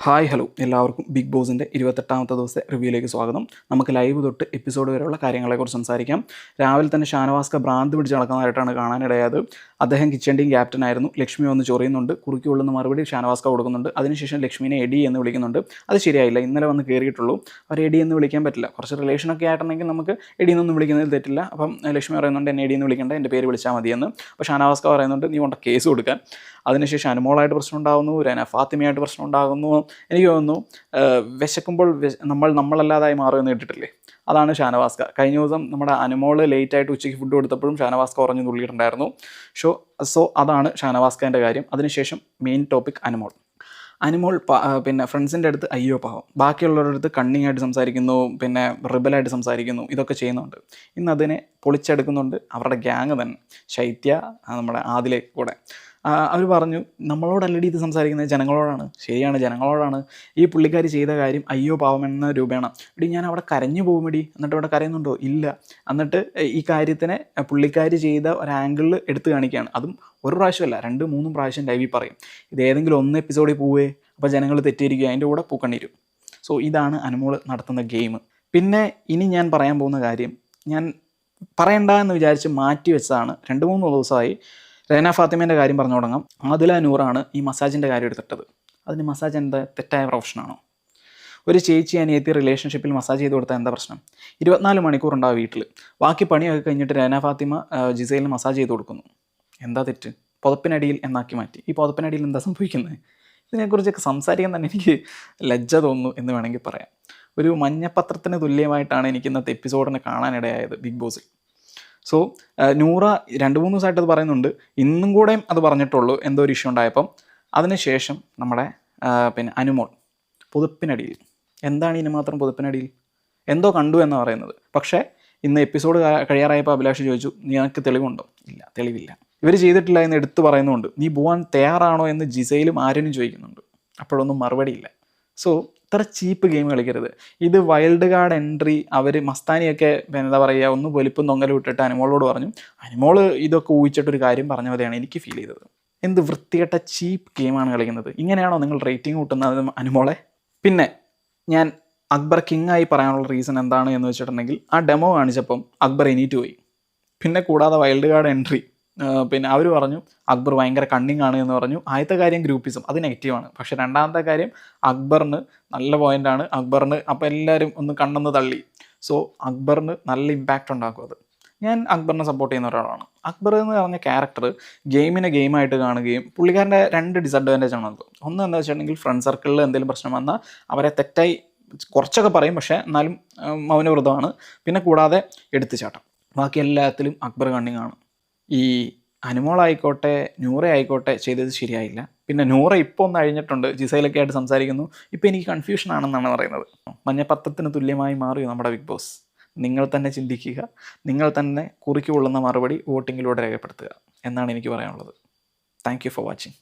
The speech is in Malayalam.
ഹായ് ഹലോ എല്ലാവർക്കും ബിഗ് ബോസിൻ്റെ 28ാമത്തെ ദിവസത്തെ റിവ്യൂയിലേക്ക് സ്വാഗതം. നമുക്ക് ലൈവ് തൊട്ട് എപ്പിസോഡ് വരെയുള്ള കാര്യങ്ങളെക്കുറിച്ച് സംസാരിക്കാം. രാവിലെ തന്നെ ഷാനവാസ്ക ഭ്രാന്ത് പിടിച്ച് നടക്കുന്നതായിട്ടാണ് കാണാനിടയായത്. അദ്ദേഹം കിച്ചൺ ടീം ക്യാപ്റ്റൻ ആയിരുന്നു. ലക്ഷ്മി വന്ന് ചൊറിയുന്നുണ്ട്, കുറുക്കിയുള്ളുന്ന മറുപടി ഷാനവാസ്ക കൊടുക്കുന്നുണ്ട്. അതിനുശേഷം ലക്ഷ്മിനെ എഡി എന്ന് വിളിക്കുന്നുണ്ട്. അത് ശരിയായില്ല, ഇന്നലെ വന്ന് കയറിയിട്ടുള്ളൂ, അവർ എഡി എന്ന് വിളിക്കാൻ പറ്റില്ല. കുറച്ച് റിലേഷനൊക്കെ ആയിട്ടുണ്ടെങ്കിൽ നമുക്ക് എഡി എന്നൊന്നും വിളിക്കുന്നതിൽ തെറ്റില്ല. അപ്പം ലക്ഷ്മി പറയുന്നുണ്ട് എന്നെ എഡി എന്ന് വിളിക്കേണ്ട, എൻ്റെ പേര് വിളിച്ചാൽ മതിയെന്ന്. അപ്പോൾ ഷാനവാസ്ക പറയുന്നുണ്ട് നീ കൊണ്ട് കേസ് കൊടുക്കാൻ. അതിനുശേഷം അനുമോളായിട്ട് പ്രശ്നം ഉണ്ടാകുന്നു, രന ഫാത്തിമയായിട്ട് പ്രശ്നം ഉണ്ടാകുന്നു. എനിക്ക് തോന്നുന്നു വിശക്കുമ്പോൾ നമ്മളല്ലാതായി മാറുമെന്ന് കേട്ടിട്ടില്ലേ, അതാണ് ഷാനവാസ്ക. കഴിഞ്ഞ ദിവസം നമ്മുടെ അനുമോള് ലേറ്റായിട്ട് ഉച്ചയ്ക്ക് ഫുഡ് കൊടുത്തപ്പോഴും ഷാനവാസ്ക ഉറഞ്ഞു തുള്ളിയിട്ടുണ്ടായിരുന്നു. സോ അതാണ് ഷാനവാസ്കേൻ്റെ കാര്യം. അതിനുശേഷം മെയിൻ ടോപ്പിക് അനുമോൾ പിന്നെ ഫ്രണ്ട്സിൻ്റെ അടുത്ത് അയ്യോ പാവം, ബാക്കിയുള്ളവരുടെ അടുത്ത് കണ്ണിങ് ആയിട്ട് സംസാരിക്കുന്നു, പിന്നെ റിബലായിട്ട് സംസാരിക്കുന്നു, ഇതൊക്കെ ചെയ്യുന്നുണ്ട്. ഇന്ന് അതിനെ പൊളിച്ചെടുക്കുന്നുണ്ട് അവരുടെ ഗ്യാങ് തന്നെ. ശൈത്യ, നമ്മുടെ ആദിലെ കൂടെ അവർ പറഞ്ഞു നമ്മളോടല്ലടി ഇത് സംസാരിക്കുന്നത്, ജനങ്ങളോടാണ്. ശരിയാണ്, ജനങ്ങളോടാണ്. ഈ പുള്ളിക്കാരി ചെയ്ത കാര്യം അയ്യോ പാവം എന്ന രൂപേണ എടി ഞാൻ അവിടെ കരഞ്ഞു പോകുമെടി, എന്നിട്ട് ഇവിടെ കരയുന്നുണ്ടോ? ഇല്ല. എന്നിട്ട് ഈ കാര്യത്തിനെ പുള്ളിക്കാരി ചെയ്ത ഒരു ആംഗിളിൽ എടുത്തു കാണിക്കുകയാണ്. അതും ഒരു പ്രാവശ്യമല്ല, 2-3 പ്രാവശ്യം ലൈവിൽ പറയും. ഇത് ഏതെങ്കിലും ഒന്ന് എപ്പിസോഡിൽ പോവേ, അപ്പോൾ ജനങ്ങൾ തെറ്റിയിരിക്കുക, അതിൻ്റെ കൂടെ പൂക്കണ്ണീരും. സോ ഇതാണ് അനുമോൾ നടത്തുന്ന ഗെയിം. പിന്നെ ഇനി ഞാൻ പറയാൻ പോകുന്ന കാര്യം ഞാൻ പറയണ്ട എന്ന് വിചാരിച്ച് മാറ്റി വെച്ചതാണ്. 2-3 ദിവസമായി രന ഫാത്തിമേൻ്റെ കാര്യം പറഞ്ഞു തുടങ്ങാം. ആദില നൂറാണ് ഈ മസാജിൻ്റെ കാര്യം എടുത്തിട്ടത്. അതിന് മസാജ് എന്താ തെറ്റായ പ്രൊഫഷനാണോ? ഒരു ചേച്ചി അനിയത്തി റിലേഷൻഷിപ്പിൽ മസാജ് ചെയ്ത് കൊടുത്താൽ എന്താ പ്രശ്നം? 24 മണിക്കൂർ ഉണ്ടാവും വീട്ടിൽ. ബാക്കി പണിയൊക്കെ കഴിഞ്ഞിട്ട് രന ഫാത്തിമ ജിസൈലിന് മസാജ് ചെയ്ത് കൊടുക്കുന്നു. എന്താ തെറ്റ്? പുതപ്പിനടിയിൽ എന്നാക്കി മാറ്റി. ഈ പുതപ്പിനടിയിൽ എന്താ സംഭവിക്കുന്നത്? ഇതിനെക്കുറിച്ചൊക്കെ സംസാരിക്കാൻ തന്നെ എനിക്ക് ലജ്ജ തോന്നുന്നു എന്ന് വേണമെങ്കിൽ പറയാം. ഒരു മഞ്ഞപ്പത്രത്തിന് തുല്യമായിട്ടാണ് എനിക്ക് ഇന്നത്തെ എപ്പിസോഡിനെ കാണാനിടയായത് ബിഗ് ബോസിൽ. സോ നൂറ 2-3 ദിവസമായിട്ട് അത് പറയുന്നുണ്ട്. ഇന്നും കൂടെയും അത് പറഞ്ഞിട്ടുള്ളൂ എന്തോ ഒരു ഇഷ്യൂ ഉണ്ടായപ്പം. അതിനുശേഷം നമ്മുടെ പിന്നെ അനുമോൾ പുതുപ്പിനടിയിൽ. എന്താണ് ഇതിന് മാത്രം പുതുപ്പിനടിയിൽ? എന്തോ കണ്ടു എന്നാണ് പറയുന്നത്. പക്ഷേ ഇന്ന് എപ്പിസോഡ് കഴിയാറായപ്പോൾ അഭിലാഷ് ചോദിച്ചു നിനക്ക് തെളിവുണ്ടോ? ഇല്ല, തെളിവില്ല. ഇവർ ചെയ്തിട്ടില്ല എന്ന് എടുത്തു പറയുന്നുണ്ട്. നീ പോകാൻ തയ്യാറാണോ എന്ന് ജിസയിലും ആര്യനും ചോദിക്കുന്നുണ്ട്. അപ്പോഴൊന്നും മറുപടിയില്ല. സോ ഇത്ര ചീപ്പ് ഗെയിം കളിക്കരുത്. ഇത് വൈൽഡ് കാർഡ് എൻട്രി അവർ മസ്താനിയൊക്കെ എന്താ പറയുക ഒന്ന് പൊലിപ്പും തൊങ്ങലും ഇട്ടിട്ട് അനുമോളോട് പറഞ്ഞു. അനുമോൾ ഇതൊക്കെ ഊഹിച്ചിട്ടൊരു കാര്യം പറഞ്ഞ പോലെയാണ് എനിക്ക് ഫീൽ ചെയ്തത്. എന്ത് വൃത്തികെട്ട ചീപ്പ് ഗെയിമാണ് കളിക്കുന്നത്. ഇങ്ങനെയാണോ നിങ്ങൾ റേറ്റിംഗ് കൂട്ടുന്നത് അനുമോളെ? പിന്നെ ഞാൻ അക്ബർ കിങ് ആയി പറയാനുള്ള റീസൺ എന്താണ് എന്ന് വെച്ചിട്ടുണ്ടെങ്കിൽ ആ ഡെമോ കാണിച്ചപ്പം അക്ബർ എണീറ്റ് പോയി. പിന്നെ കൂടാതെ വൈൽഡ് കാർഡ് എൻട്രി പിന്നെ അവർ പറഞ്ഞു അക്ബർ ഭയങ്കര കണ്ണിങ് ആണ് എന്ന് പറഞ്ഞു. ആദ്യത്തെ കാര്യം ഗ്രൂപ്പിസം, അത് നെഗറ്റീവാണ്. പക്ഷേ രണ്ടാമത്തെ കാര്യം അക്ബറിന് നല്ല പോയിൻ്റാണ്. അക്ബറിന് അപ്പോൾ എല്ലാവരും ഒന്ന് കണ്ണെന്ന് തള്ളി. സോ അക്ബറിന് നല്ല ഇമ്പാക്റ്റ് ഉണ്ടാക്കും അത്. ഞാൻ അക്ബറിനെ സപ്പോർട്ട് ചെയ്യുന്ന ഒരാളാണ്. അക്ബർ എന്ന് പറഞ്ഞ ക്യാരക്ടർ ഗെയിമിനെ ഗെയിമായിട്ട് കാണുകയും പുള്ളിക്കാരൻ്റെ 2 ഡിസഡ്വാൻറ്റേജ് ആണ് അത്. ഒന്ന് എന്താ വെച്ചിട്ടുണ്ടെങ്കിൽ ഫ്രണ്ട് സർക്കിളിൽ എന്തെങ്കിലും പ്രശ്നം വന്നാൽ അവരെ തെറ്റായി കുറച്ചൊക്കെ പറയും, പക്ഷേ എന്നാലും മൗനവ്രതമാണ്. പിന്നെ കൂടാതെ എടുത്തുചാട്ടം. ബാക്കി എല്ലാത്തിലും അക്ബർ കണ്ണിങ് ആണ്. ഈ അനുമോളായിക്കോട്ടെ നൂറ ആയിക്കോട്ടെ ചെയ്തത് ശരിയായില്ല. പിന്നെ നൂറ ഇപ്പോൾ ഒന്ന് അഴിഞ്ഞിട്ടുണ്ട്, ജിസയിലൊക്കെ ആയിട്ട് സംസാരിക്കുന്നു. ഇപ്പോൾ എനിക്ക് കൺഫ്യൂഷൻ ആണെന്നാണ് പറയുന്നത്. മഞ്ഞപ്പത്രത്തിന് തുല്യമായി മാറിയോ നമ്മുടെ ബിഗ് ബോസ്? നിങ്ങൾ തന്നെ ചിന്തിക്കുക, നിങ്ങൾ തന്നെ കുറിക്ക് കൊള്ളുന്ന മറുപടി വോട്ടിങ്ങിലൂടെ രേഖപ്പെടുത്തുക എന്നാണ് എനിക്ക് പറയാനുള്ളത്. Thank you for watching.